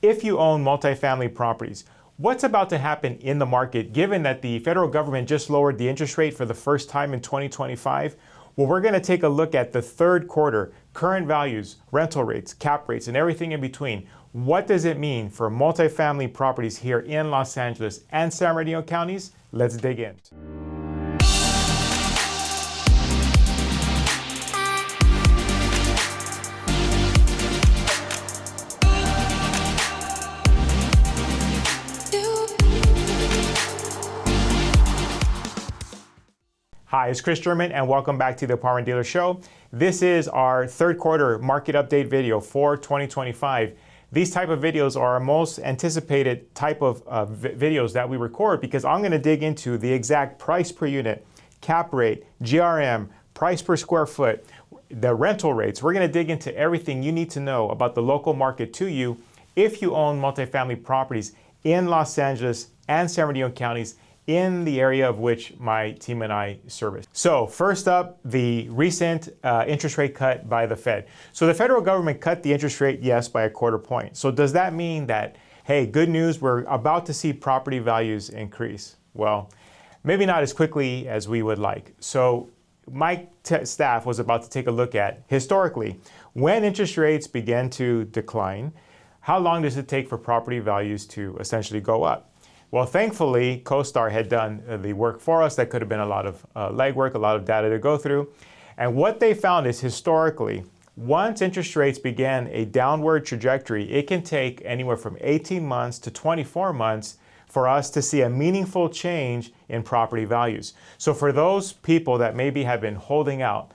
if you own multifamily properties. What's about to happen in the market given that the federal government just lowered the interest rate for the first time in 2025? Well, we're going to take a look at the third quarter, current values, rental rates, cap rates, and everything in between. What does it mean for multifamily properties here in Los Angeles and San Bernardino counties? Let's dig in. Hi, it's Kris German and welcome back to the Apartment Dealer Show. This is our third quarter market update video for 2025. These type of videos are our most anticipated type of videos that we record because I'm going to dig into the exact price per unit, cap rate, GRM, price per square foot, the rental rates. We're going to dig into everything you need to know about the local market to you if you own multifamily properties in Los Angeles and San Bernardino counties in the area of which my team and I service. So first up, the recent interest rate cut by the Fed. So the federal government cut the interest rate, yes, by a quarter point. So does that mean that, hey, good news, we're about to see property values increase? Well, maybe not as quickly as we would like. So my staff was about to take a look at, historically, when interest rates began to decline, how long does it take for property values to essentially go up? Well, thankfully, CoStar had done the work for us. That could have been a lot of legwork, a lot of data to go through. And what they found is historically, once interest rates began a downward trajectory, it can take anywhere from 18 months to 24 months for us to see a meaningful change in property values. So for those people that maybe have been holding out,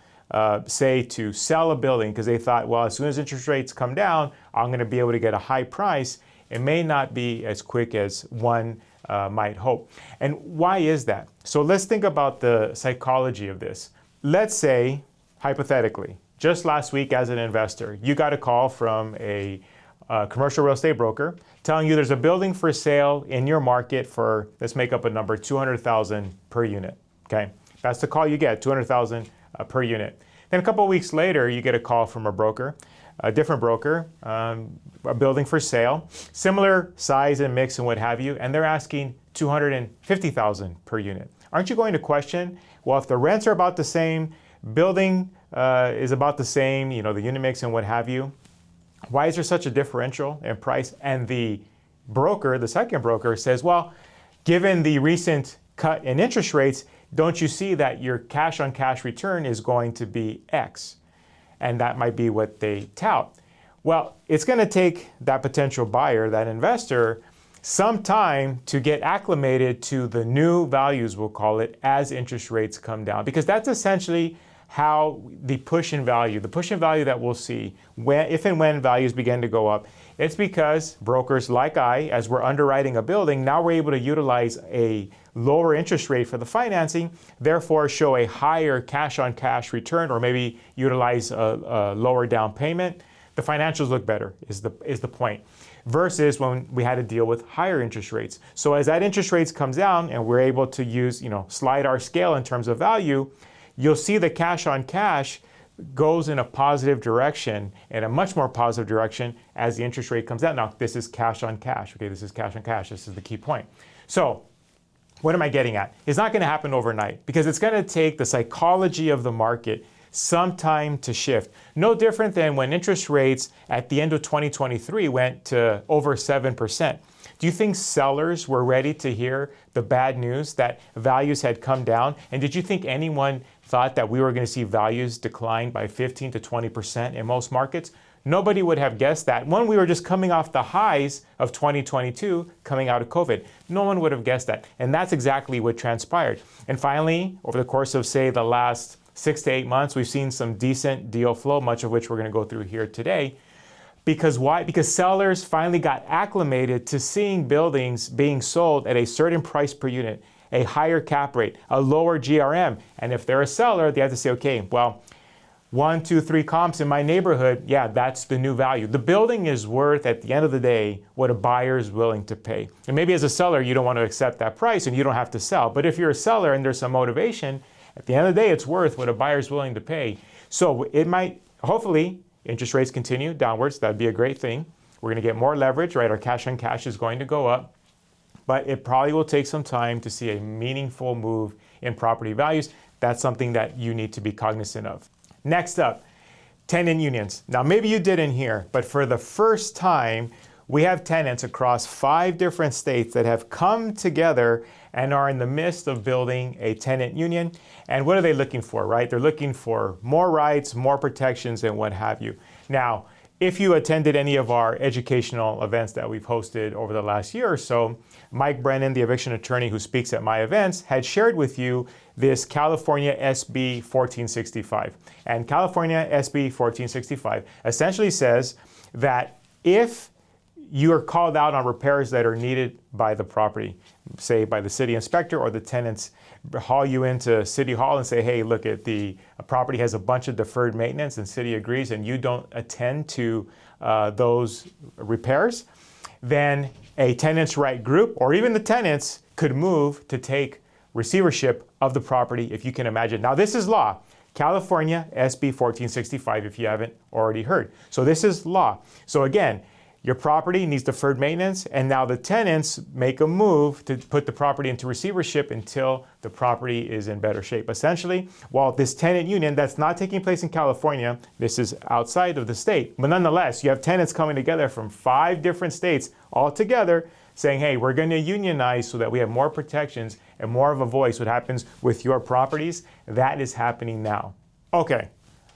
say to sell a building because they thought, well, as soon as interest rates come down, I'm going to be able to get a high price. It may not be as quick as one might hope. And why is that? So let's think about the psychology of this. Let's say, hypothetically, just last week as an investor, you got a call from a commercial real estate broker telling you there's a building for sale in your market for, let's make up a number, $200,000 per unit. Okay, that's the call you get, $200,000 per unit. Then a couple of weeks later, you get a call from a broker, a different broker, a building for sale, similar size and mix and what have you, and they're asking $250,000 per unit. Aren't you going to question, well, if the rents are about the same, building is about the same, you know, the unit mix and what have you, why is there such a differential in price? And the broker, the second broker, says, well, given the recent cut in interest rates, don't you see that your cash on cash return is going to be X? And that might be what they tout. Well, it's going to take that potential buyer, that investor, some time to get acclimated to the new values, we'll call it, as interest rates come down. Because that's essentially how the push in value that we'll see, if and when values begin to go up, it's because brokers like as we're underwriting a building, now we're able to utilize a lower interest rate for the financing, therefore show a higher cash on cash return, or maybe utilize a lower down payment. The financials look better is the point, versus when we had to deal with higher interest rates. So as that interest rates comes down and we're able to use, slide our scale in terms of value, you'll see the cash on cash goes in a positive direction, and a much more positive direction as the interest rate comes down. Now, this is cash on cash. Okay, this is cash on cash. This is the key point. So what am I getting at? It's not going to happen overnight because it's going to take the psychology of the market some time to shift. No different than when interest rates at the end of 2023 went to over 7%. Do you think sellers were ready to hear the bad news that values had come down? And did you think anyone thought that we were going to see values decline by 15 to 20% in most markets? Nobody would have guessed that. When we were just coming off the highs of 2022, coming out of COVID, no one would have guessed that. And that's exactly what transpired. And finally, over the course of, say, the last 6 to 8 months, we've seen some decent deal flow, much of which we're going to go through here today. Because why? Because sellers finally got acclimated to seeing buildings being sold at a certain price per unit, a higher cap rate, a lower GRM. And if they're a seller, they have to say, okay, well, 1, 2, 3 comps in my neighborhood, yeah, that's the new value. The building is worth, at the end of the day, what a buyer is willing to pay. And maybe as a seller, you don't want to accept that price and you don't have to sell. But if you're a seller and there's some motivation, at the end of the day, it's worth what a buyer is willing to pay. So it might, hopefully, interest rates continue downwards. That'd be a great thing. We're going to get more leverage, right? Our cash on cash is going to go up, but it probably will take some time to see a meaningful move in property values. That's something that you need to be cognizant of. Next up, tenant unions. Now, maybe you didn't hear, but for the first time, we have tenants across 5 different states that have come together and are in the midst of building a tenant union. And what are they looking for, right? They're looking for more rights, more protections, and what have you. Now, if you attended any of our educational events that we've hosted over the last year or so, Mike Brennan, the eviction attorney who speaks at my events, had shared with you this California SB 1465. And California SB 1465 essentially says that if you are called out on repairs that are needed by the property, say by the city inspector or the tenants haul you into City Hall and say, hey, look, the property has a bunch of deferred maintenance and city agrees and you don't attend to those repairs, then a tenants' right group or even the tenants could move to take receivership of the property, if you can imagine. Now, this is law. California SB 1465, if you haven't already heard. So this is law. So again, your property needs deferred maintenance, and now the tenants make a move to put the property into receivership until the property is in better shape. Essentially, while this tenant union, that's not taking place in California, this is outside of the state. But nonetheless, you have tenants coming together from 5 different states all together saying, hey, we're going to unionize so that we have more protections and more of a voice. What happens with your properties, that is happening now. Okay.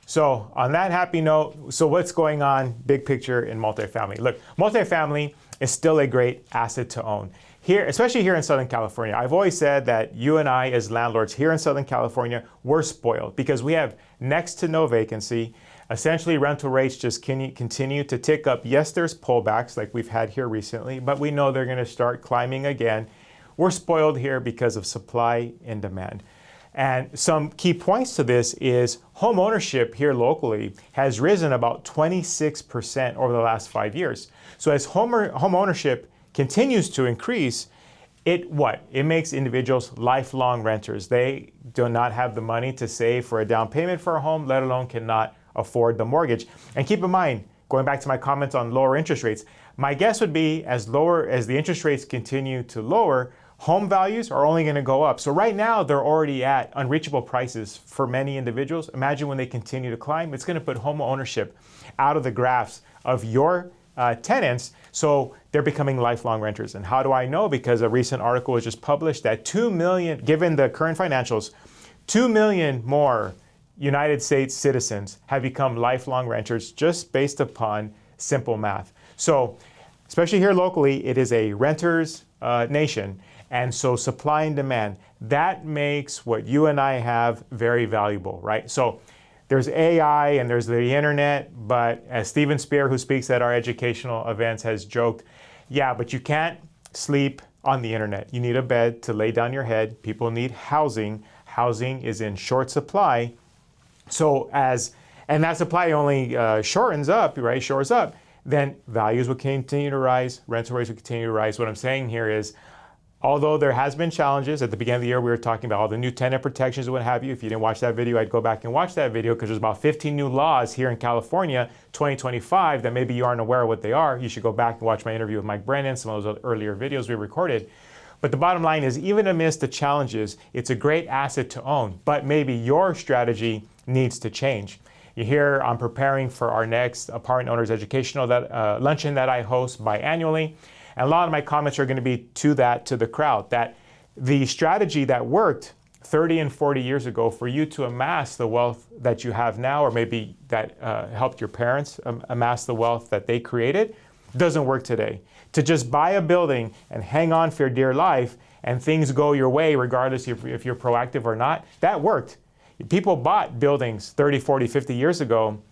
So on that happy note, so what's going on big picture in multifamily? Look, multifamily is still a great asset to own. Here, especially here in Southern California, I've always said that you and I as landlords here in Southern California, we're spoiled because we have next to no vacancy. Essentially, rental rates just continue to tick up. Yes, there's pullbacks like we've had here recently, but we know they're going to start climbing again. We're spoiled here because of supply and demand. And some key points to this is home ownership here locally has risen about 26% over the last 5 years. So as home ownership continues to increase, it makes individuals lifelong renters. They do not have the money to save for a down payment for a home, let alone cannot afford the mortgage. And keep in mind, going back to my comments on lower interest rates, my guess would be as the interest rates continue to lower, home values are only going to go up. So right now, they're already at unreachable prices for many individuals. Imagine when they continue to climb, it's going to put home ownership out of the graphs of your tenants. So they're becoming lifelong renters. And how do I know? Because a recent article was just published that 2 million, given the current financials, 2 million more United States citizens have become lifelong renters just based upon simple math. So especially here locally, it is a renter's nation. And so supply and demand, that makes what you and I have very valuable, right? So there's AI and there's the internet, but as Steven Spear, who speaks at our educational events, has joked, yeah, but you can't sleep on the internet. You need a bed to lay down your head. People need housing. Housing is in short supply. So and that supply only shortens up, right? Shores up, then values will continue to rise, rental rates will continue to rise. What I'm saying here is, although there has been challenges, at the beginning of the year we were talking about all the new tenant protections and what have you. If you didn't watch that video, I'd go back and watch that video because there's about 15 new laws here in California, 2025, that maybe you aren't aware of what they are. You should go back and watch my interview with Mike Brennan, some of those earlier videos we recorded. But the bottom line is, even amidst the challenges, it's a great asset to own, but maybe your strategy needs to change. You hear I'm preparing for our next apartment owners educational luncheon that I host biannually. And a lot of my comments are going to be to the crowd, that the strategy that worked 30 and 40 years ago for you to amass the wealth that you have now, or maybe that helped your parents amass the wealth that they created, doesn't work today. To just buy a building and hang on for dear life and things go your way regardless if you're proactive or not, that worked. People bought buildings 30, 40, 50 years ago,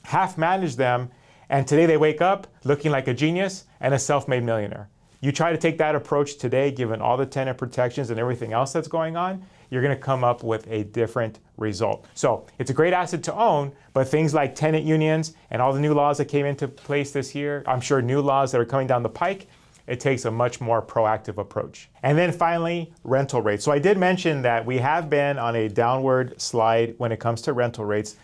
half managed them, and today they wake up looking like a genius and a self-made millionaire. You try to take that approach today, given all the tenant protections and everything else that's going on, you're going to come up with a different result. So it's a great asset to own, but things like tenant unions and all the new laws that came into place this year, I'm sure new laws that are coming down the pike, it takes a much more proactive approach. And then finally, rental rates. So I did mention that we have been on a downward slide when it comes to rental rates.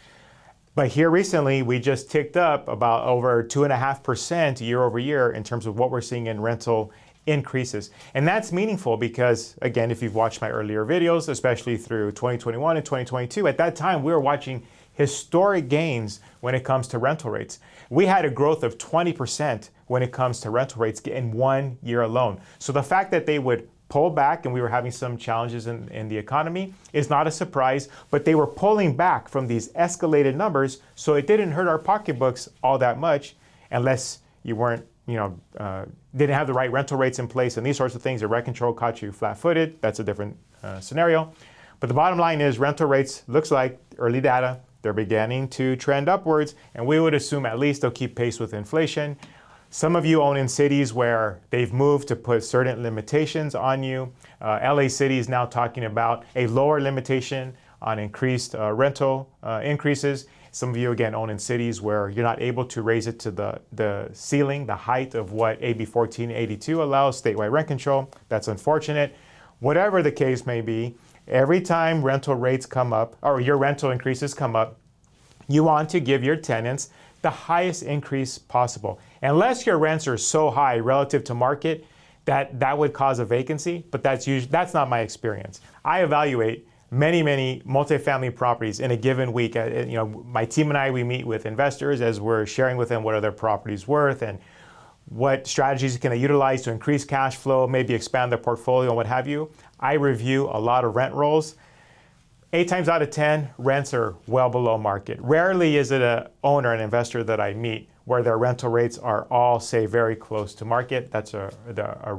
But here recently, we just ticked up about over 2.5% year over year in terms of what we're seeing in rental increases. And that's meaningful because, again, if you've watched my earlier videos, especially through 2021 and 2022, at that time, we were watching historic gains when it comes to rental rates. We had a growth of 20% when it comes to rental rates in 1 year alone. So the fact that they would pull back and we were having some challenges in the economy is not a surprise, but they were pulling back from these escalated numbers, so it didn't hurt our pocketbooks all that much unless you weren't, didn't have the right rental rates in place and these sorts of things. The rent control caught you flat-footed. That's a different scenario. But the bottom line is rental rates, looks like early data, they're beginning to trend upwards, and we would assume at least they'll keep pace with inflation. Some of you own in cities where they've moved to put certain limitations on you. LA City is now talking about a lower limitation on increased rental increases. Some of you, again, own in cities where you're not able to raise it to the ceiling, the height of what AB 1482 allows, statewide rent control. That's unfortunate. Whatever the case may be, every time rental rates come up, or your rental increases come up, you want to give your tenants the highest increase possible. Unless your rents are so high relative to market that would cause a vacancy, but that's not my experience. I evaluate many multifamily properties in a given week. My team and I, we meet with investors as we're sharing with them what are their properties worth and what strategies can they utilize to increase cash flow, maybe expand their portfolio and what have you. I review a lot of rent rolls. 8 times out of 10, rents are well below market. Rarely is it an owner, an investor that I meet where their rental rates are all, say, very close to market. That's a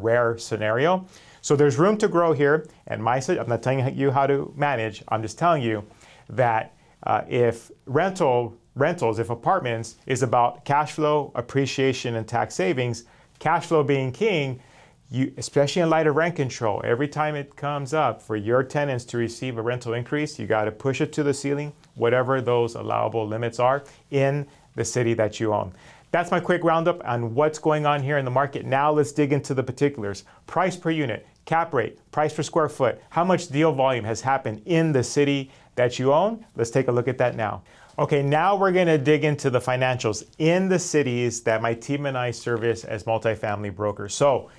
rare scenario. So there's room to grow here. And I'm not telling you how to manage. I'm just telling you that if if apartments is about cash flow, appreciation, and tax savings, cash flow being king, especially in light of rent control, every time it comes up for your tenants to receive a rental increase, you got to push it to the ceiling, whatever those allowable limits are in the city that you own. That's my quick roundup on what's going on here in the market. Now let's dig into the particulars. Price per unit, cap rate, price per square foot, how much deal volume has happened in the city that you own. Let's take a look at that now. Okay, now we're going to dig into the financials in the cities that my team and I service as multifamily brokers. So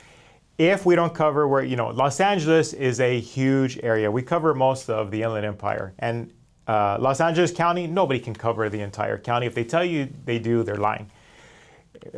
if we don't cover where, Los Angeles is a huge area. We cover most of the Inland Empire. And Los Angeles County, nobody can cover the entire county. If they tell you they do, they're lying.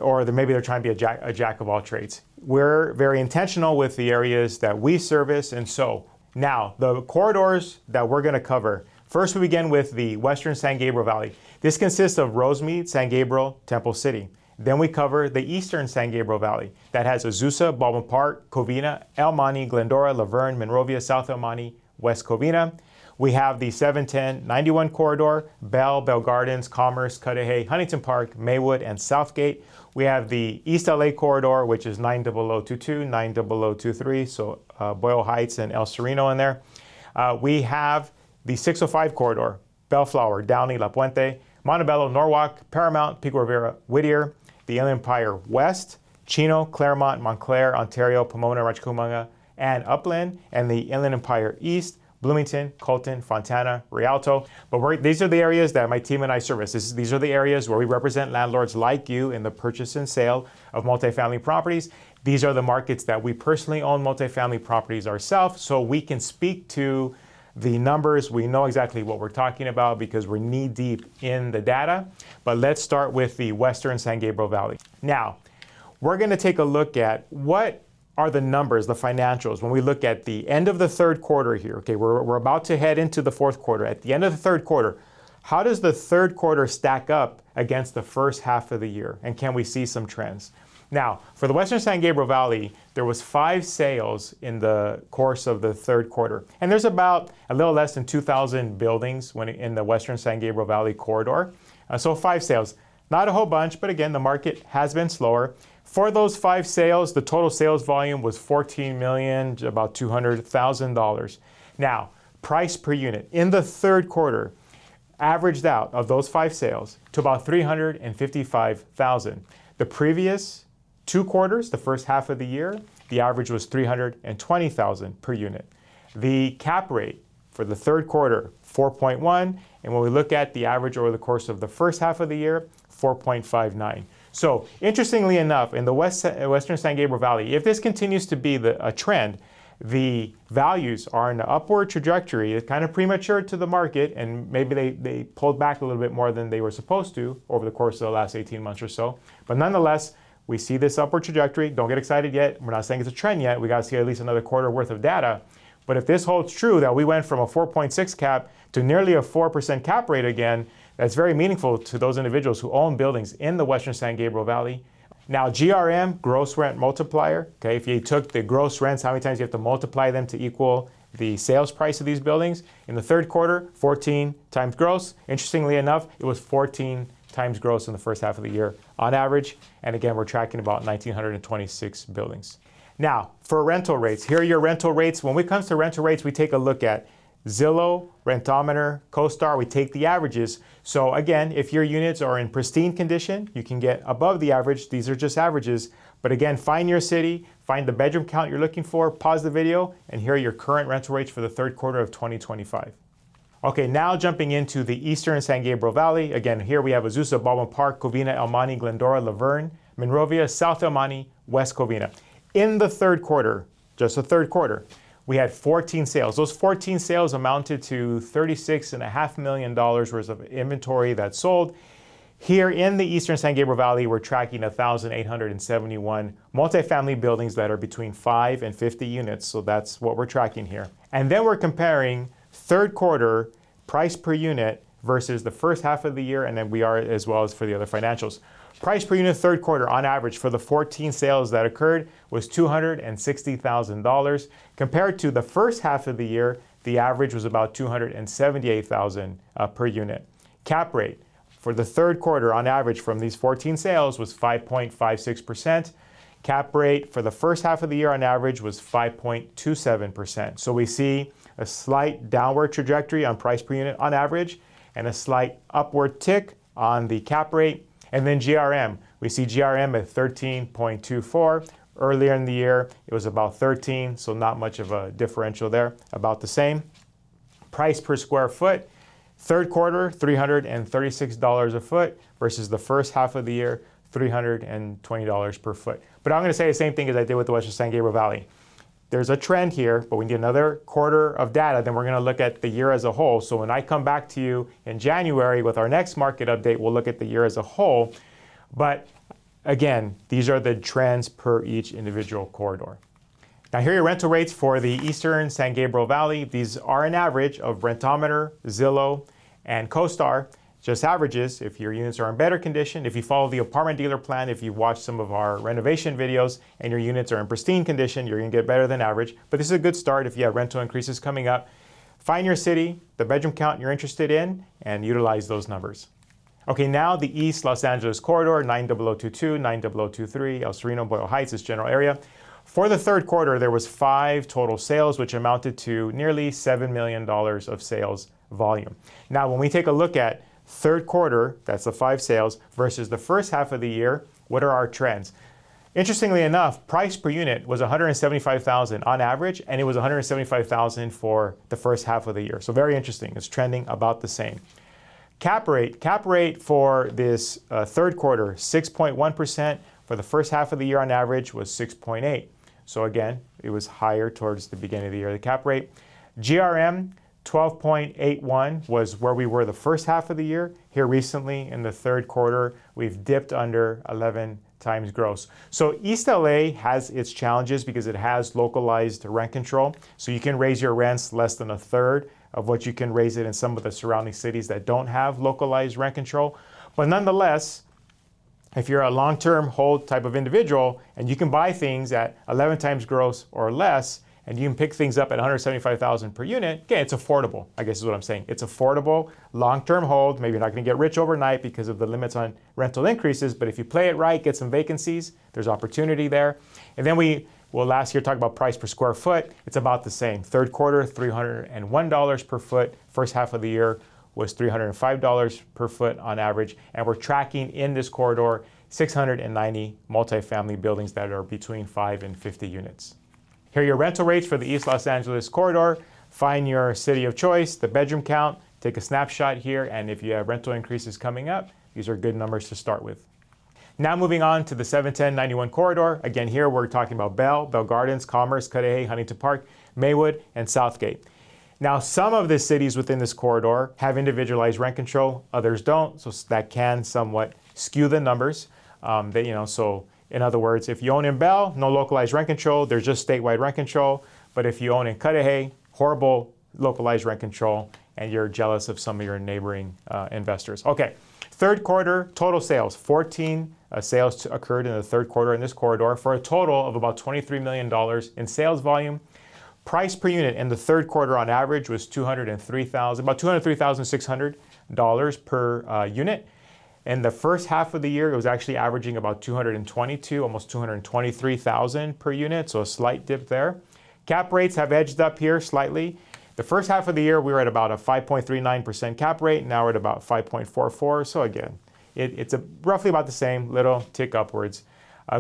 Or maybe they're trying to be a jack of all trades. We're very intentional with the areas that we service. And so now the corridors that we're going to cover. First, we begin with the Western San Gabriel Valley. This consists of Rosemead, San Gabriel, Temple City. Then we cover the Eastern San Gabriel Valley. That has Azusa, Baldwin Park, Covina, El Monte, Glendora, Laverne, Monrovia, South El Monte, West Covina. We have the 710-91 corridor, Bell Gardens, Commerce, Cudahy, Huntington Park, Maywood, and Southgate. We have the East LA corridor, which is 90022, 90023, so Boyle Heights and El Sereno in there. We have the 605 corridor, Bellflower, Downey, La Puente, Montebello, Norwalk, Paramount, Pico Rivera, Whittier, the Inland Empire West, Chino, Claremont, Montclair, Ontario, Pomona, Rancho Cucamonga, and Upland, and the Inland Empire East, Bloomington, Colton, Fontana, Rialto. But these are the areas that my team and I service. These are the areas where we represent landlords like you in the purchase and sale of multifamily properties. These are the markets that we personally own multifamily properties ourselves, so we can speak to the numbers. We know exactly what we're talking about because we're knee deep in the data. But let's start with the Western San Gabriel Valley. Now, we're going to take a look at what are the numbers, the financials, when we look at the end of the third quarter here. Okay, we're about to head into the fourth quarter. At the end of the third quarter, how does the third quarter stack up against the first half of the year? And can we see some trends? Now, for the Western San Gabriel Valley, there was 5 sales in the course of the third quarter. And there's about a little less than 2,000 buildings in the Western San Gabriel Valley corridor. So 5 sales. Not a whole bunch, but again, the market has been slower. For those 5 sales, the total sales volume was $14 million, about $200,000. Now, price per unit in the third quarter averaged out of those 5 sales to about $355,000. The previous 2 quarters, the first half of the year, the average was $320,000 per unit. The cap rate for the third quarter 4.1. And when we look at the average over the course of the first half of the year, 4.59. So interestingly enough, in the Western San Gabriel Valley, if this continues to be a trend, the values are in an upward trajectory. It's kind of premature to the market, and maybe they pulled back a little bit more than they were supposed to over the course of the last 18 months or so. But nonetheless, we see this upward trajectory. Don't get excited yet. We're not saying it's a trend yet. We got to see at least another quarter worth of data. But if this holds true, that we went from a 4.6 cap to nearly a 4% cap rate again, that's very meaningful to those individuals who own buildings in the Western San Gabriel Valley. Now, GRM, gross rent multiplier, okay, if you took the gross rents, how many times you have to multiply them to equal the sales price of these buildings? In the third quarter, 14 times gross. Interestingly enough, it was 14 times gross in the first half of the year on average. And again, we're tracking about 1,926 buildings. Now, for rental rates, here are your rental rates. When it comes to rental rates, we take a look at Zillow, Rentometer, CoStar, we take the averages. So again, if your units are in pristine condition, you can get above the average. These are just averages. But again, find your city, find the bedroom count you're looking for, pause the video, and here are your current rental rates for the third quarter of 2025. Okay, now jumping into the Eastern San Gabriel Valley. Again, here we have Azusa, Baldwin Park, Covina, El Monte, Glendora, Laverne, Monrovia, South El Monte, West Covina. In the third quarter, just the third quarter, we had 14 sales. Those 14 sales amounted to $36.5 million worth of inventory that sold. Here in the Eastern San Gabriel Valley, we're tracking 1,871 multifamily buildings that are between 5 and 50 units. So that's what we're tracking here. And then we're comparing third quarter price per unit versus the first half of the year, and then we are as well as for the other financials. Price per unit third quarter on average for the 14 sales that occurred was $260,000. Compared to the first half of the year, the average was about $278,000 per unit. Cap rate for the third quarter on average from these 14 sales was 5.56%. Cap rate for the first half of the year on average was 5.27%. So we see a slight downward trajectory on price per unit on average and a slight upward tick on the cap rate. And then GRM, we see GRM at 13.24. Earlier in the year, it was about 13, so not much of a differential there, about the same. Price per square foot, third quarter, $336 a foot versus the first half of the year, $320 per foot. But I'm going to say the same thing as I did with the Western San Gabriel Valley. There's a trend here, but we need another quarter of data. Then we're going to look at the year as a whole. So when I come back to you in January with our next market update, we'll look at the year as a whole. But again, these are the trends per each individual corridor. Now here are your rental rates for the Eastern San Gabriel Valley. These are an average of Rentometer, Zillow, and CoStar. Just averages. If your units are in better condition, if you follow the apartment dealer plan, if you watch some of our renovation videos and your units are in pristine condition, you're going to get better than average. But this is a good start if you have rental increases coming up. Find your city, the bedroom count you're interested in, and utilize those numbers. Okay, now the East Los Angeles corridor, 90022, 90023, El Sereno, Boyle Heights, this general area. For the third quarter, there was 5 total sales, which amounted to nearly $7 million of sales volume. Now, when we take a look at third quarter, that's the 5 sales, versus the first half of the year, what are our trends? Interestingly enough, price per unit was $175,000 on average, and it was $175,000 for the first half of the year. So very interesting. It's trending about the same. Cap rate for this third quarter, 6.1%. For the first half of the year on average was 6.8. So again, it was higher towards the beginning of the year, the cap rate. GRM, 12.81 was where we were the first half of the year. Here recently in the third quarter, we've dipped under 11 times gross. So East LA has its challenges because it has localized rent control. So you can raise your rents less than a third of what you can raise it in some of the surrounding cities that don't have localized rent control. But nonetheless, if you're a long-term hold type of individual and you can buy things at 11 times gross or less, and you can pick things up at $175,000 per unit, again, it's affordable, I guess is what I'm saying. It's affordable, long-term hold. Maybe you're not going to get rich overnight because of the limits on rental increases, but if you play it right, get some vacancies, there's opportunity there. And then well, last year talk about price per square foot. It's about the same. Third quarter, $301 per foot. First half of the year was $305 per foot on average. And we're tracking in this corridor 690 multifamily buildings that are between 5 and 50 units. Here are your rental rates for the East Los Angeles corridor. Find your city of choice, the bedroom count, take a snapshot here, and if you have rental increases coming up, these are good numbers to start with. Now moving on to the 710-91 corridor. Again, here we're talking about Bell Gardens, Commerce, Cudahy, Huntington Park, Maywood, and Southgate. Now, some of the cities within this corridor have individualized rent control, others don't, so that can somewhat skew the numbers. So in other words, if you own in Bell, no localized rent control, there's just statewide rent control. But if you own in Cudahy, horrible localized rent control, and you're jealous of some of your neighboring investors. Okay, third quarter total sales, 14 sales occurred in the third quarter in this corridor for a total of about $23 million in sales volume. Price per unit in the third quarter on average was about $203,600 per unit. In the first half of the year, it was actually averaging about $222,000, almost $223,000 per unit, so a slight dip there. Cap rates have edged up here slightly. The first half of the year, we were at about a 5.39% cap rate. Now we're at about 5.44. So again, it's roughly about the same, little tick upwards.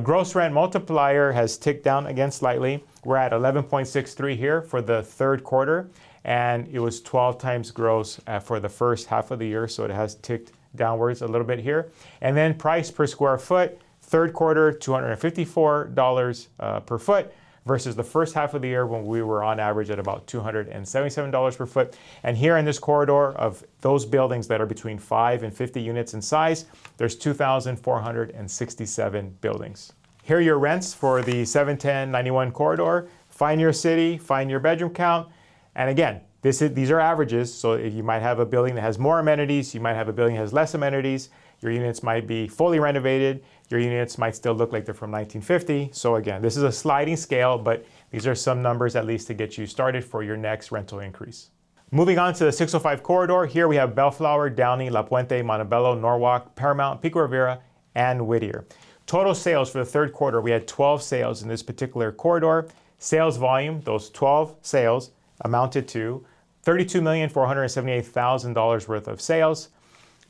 Gross rent multiplier has ticked down again slightly. We're at 11.63 here for the third quarter, and it was 12 times gross for the first half of the year, so it has ticked downwards a little bit here. And then price per square foot, third quarter, $254 per foot versus the first half of the year when we were on average at about $277 per foot. And here in this corridor of those buildings that are between 5 and 50 units in size, there's 2,467 buildings. Here are your rents for the 710-91 corridor. Find your city, find your bedroom count. And again, these are averages, so if you might have a building that has more amenities, you might have a building that has less amenities, your units might be fully renovated, your units might still look like they're from 1950. So again, this is a sliding scale, but these are some numbers at least to get you started for your next rental increase. Moving on to the 605 corridor, here we have Bellflower, Downey, La Puente, Montebello, Norwalk, Paramount, Pico Rivera, and Whittier. Total sales for the third quarter, we had 12 sales in this particular corridor. Sales volume, those 12 sales, amounted to $32,478,000 worth of sales.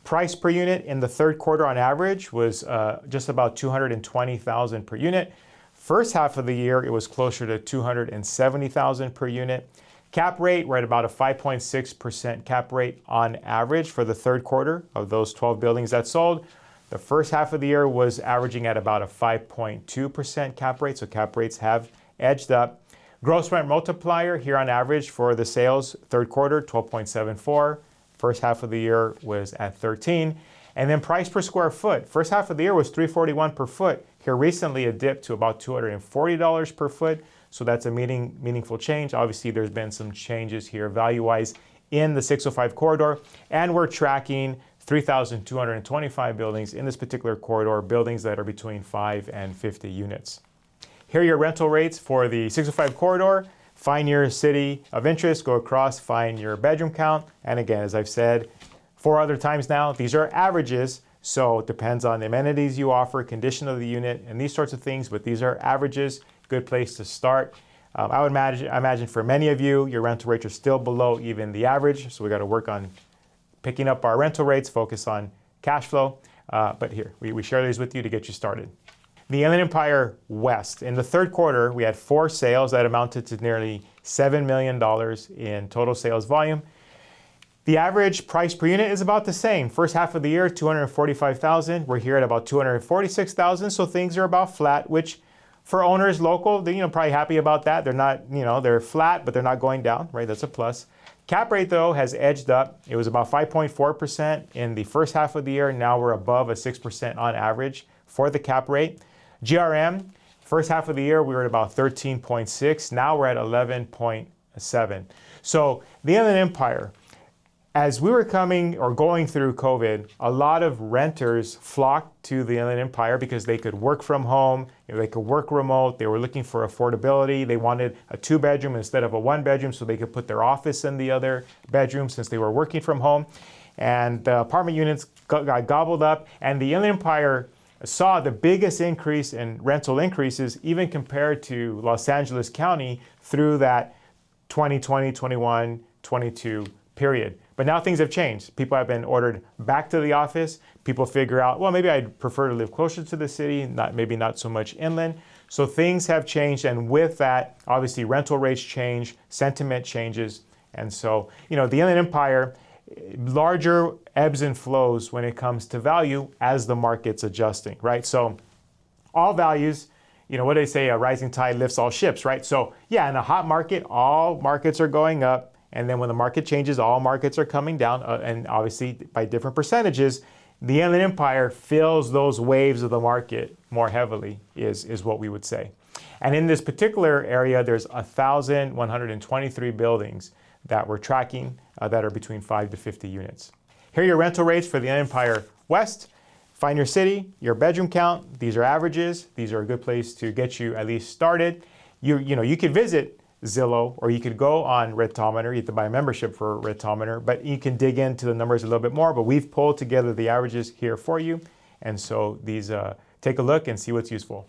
Price per unit in the third quarter on average was just about $220,000 per unit. First half of the year, it was closer to $270,000 per unit. Cap rate, we're at about a 5.6% cap rate on average for the third quarter of those 12 buildings that sold. The first half of the year was averaging at about a 5.2% cap rate, so cap rates have edged up. Gross rent multiplier here on average for the sales, third quarter, 12.74. First half of the year was at 13. And then price per square foot. First half of the year was $341 per foot. Here recently it dipped to about $240 per foot. So that's a meaningful change. Obviously there's been some changes here value-wise in the 605 corridor. And we're tracking 3,225 buildings in this particular corridor, buildings that are between 5 and 50 units. Here are your rental rates for the 605 corridor. Find your city of interest, go across, find your bedroom count. And again, as I've said 4 other times now, these are averages. So it depends on the amenities you offer, condition of the unit, and these sorts of things. But these are averages, good place to start. I would imagine for many of you, your rental rates are still below even the average. So we got to work on picking up our rental rates, focus on cash flow. But here, we share these with you to get you started. The Inland Empire West. In the third quarter, we had 4 sales that amounted to nearly $7 million in total sales volume. The average price per unit is about the same. First half of the year, $245,000. We're here at about $246,000, so things are about flat, which for owners local, they're probably happy about that. They're not, they're flat, but they're not going down, right? That's a plus. Cap rate, though, has edged up. It was about 5.4% in the first half of the year. Now we're above a 6% on average for the cap rate. GRM, first half of the year, we were at about 13.6. Now we're at 11.7. So the Inland Empire, as we were going through COVID, a lot of renters flocked to the Inland Empire because they could work from home, they could work remote, they were looking for affordability, they wanted a 2-bedroom instead of a 1-bedroom so they could put their office in the other bedroom since they were working from home. And the apartment units got gobbled up, and the Inland Empire saw the biggest increase in rental increases even compared to Los Angeles County through that 2020, 21, 22 period. But now things have changed. People have been ordered back to the office. People figure out, well, maybe I'd prefer to live closer to the city, maybe not so much inland. So things have changed, and with that, obviously rental rates change, sentiment changes. And so, the Inland Empire, larger ebbs and flows when it comes to value as the market's adjusting, right? So all values, what do they say? A rising tide lifts all ships, right? So yeah, in a hot market, all markets are going up. And then when the market changes, all markets are coming down. And obviously by different percentages, the Inland Empire feels those waves of the market more heavily is what we would say. And in this particular area, there's 1,123 buildings that we're tracking that are between 5 to 50 units. Here are your rental rates for the Inland Empire West. Find your city, your bedroom count. These are averages. These are a good place to get you at least started. You could visit Zillow, or you could go on Rentometer. You have to buy a membership for Rentometer, but you can dig into the numbers a little bit more. But we've pulled together the averages here for you. And so these, take a look and see what's useful.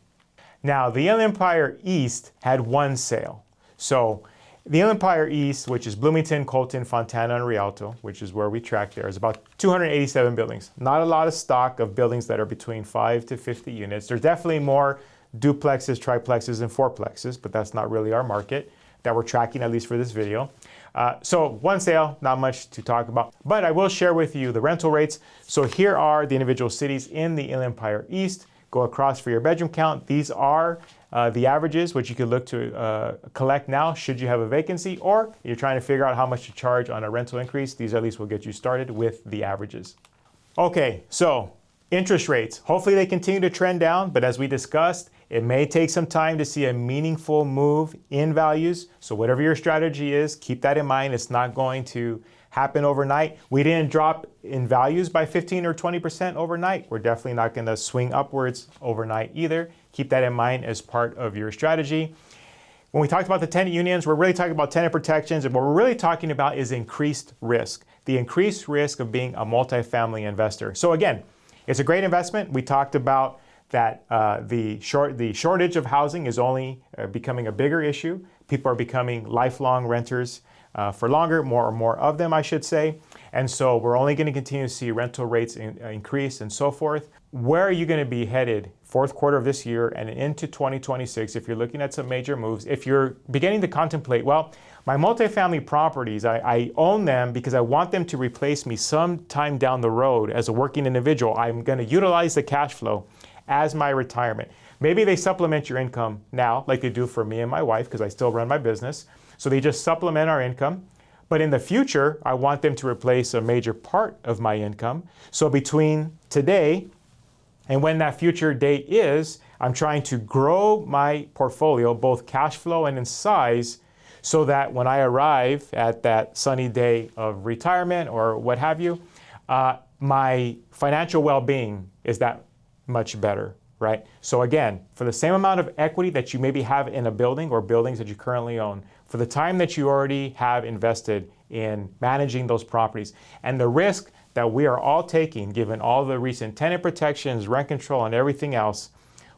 Now, the Inland Empire East had one sale. So the Inland Empire East, which is Bloomington, Colton, Fontana, and Rialto, which is where we track there, is about 287 buildings. Not a lot of stock of buildings that are between 5 to 50 units. There's definitely more duplexes, triplexes, and fourplexes, but that's not really our market that we're tracking, at least for this video. So one sale, not much to talk about, but I will share with you the rental rates. So here are the individual cities in the Inland Empire East. Go across for your bedroom count. These are the averages, which you could look to collect now should you have a vacancy, or you're trying to figure out how much to charge on a rental increase. These at least will get you started with the averages. Okay, so interest rates. Hopefully they continue to trend down, but as we discussed, it may take some time to see a meaningful move in values. So whatever your strategy is, keep that in mind. It's not going to happen overnight. We didn't drop in values by 15 or 20% overnight. We're definitely not going to swing upwards overnight either. Keep that in mind as part of your strategy. When we talked about the tenant unions, we're really talking about tenant protections, and what we're really talking about is increased risk, the increased risk of being a multifamily investor. So again, it's a great investment. We talked about that the shortage of housing is only becoming a bigger issue. People are becoming lifelong renters for longer, more and more of them, I should say. And so we're only going to continue to see rental rates increase and so forth. Where are you going to be headed fourth quarter of this year and into 2026 if you're looking at some major moves? If you're beginning to contemplate, well, my multifamily properties, I own them because I want them to replace me sometime down the road as a working individual. I'm going to utilize the cash flow as my retirement. Maybe they supplement your income now, like they do for me and my wife, because I still run my business. So they just supplement our income. But in the future, I want them to replace a major part of my income. So between today and when that future date is, I'm trying to grow my portfolio, both cash flow and in size, so that when I arrive at that sunny day of retirement or what have you, my financial well-being is that much better, right? So again, for the same amount of equity that you maybe have in a building or buildings that you currently own, for the time that you already have invested in managing those properties, and the risk that we are all taking, given all the recent tenant protections, rent control, and everything else,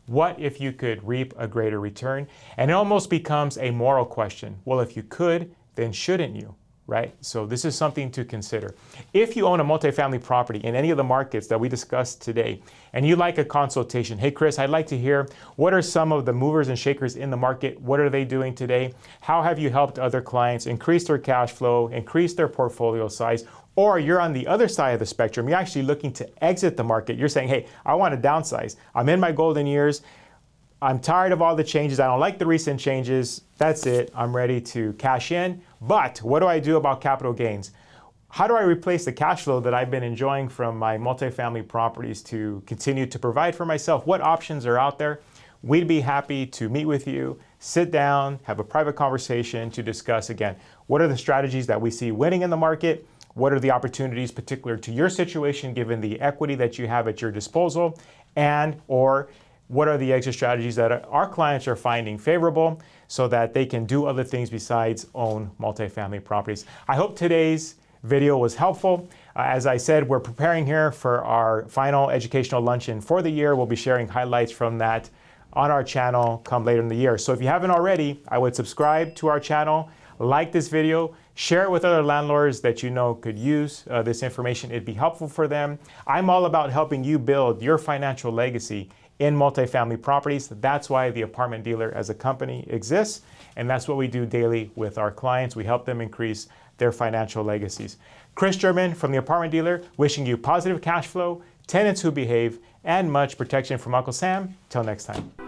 what if you could reap a greater return? And it almost becomes a moral question. Well, if you could, then shouldn't you? Right? So this is something to consider. If you own a multifamily property in any of the markets that we discussed today, and you'd like a consultation, hey Kris, I'd like to hear what are some of the movers and shakers in the market? What are they doing today? How have you helped other clients increase their cash flow, increase their portfolio size? Or you're on the other side of the spectrum. You're actually looking to exit the market. You're saying, hey, I want to downsize. I'm in my golden years. I'm tired of all the changes. I don't like the recent changes. That's it. I'm ready to cash in. But what do I do about capital gains? How do I replace the cash flow that I've been enjoying from my multifamily properties to continue to provide for myself? What options are out there? We'd be happy to meet with you, sit down, have a private conversation to discuss, again, what are the strategies that we see winning in the market? What are the opportunities particular to your situation given the equity that you have at your disposal? And or what are the exit strategies that our clients are finding favorable so that they can do other things besides own multifamily properties? I hope today's video was helpful. As I said, we're preparing here for our final educational luncheon for the year. We'll be sharing highlights from that on our channel come later in the year. So if you haven't already, I would subscribe to our channel, like this video, share it with other landlords that you know could use this information. It'd be helpful for them. I'm all about helping you build your financial legacy in multifamily properties. That's why the Apartment Dealer as a company exists, and that's what we do daily with our clients. We help them increase their financial legacies. Kris German from the Apartment Dealer wishing you positive cash flow, tenants who behave, and much protection from Uncle Sam. Till next time.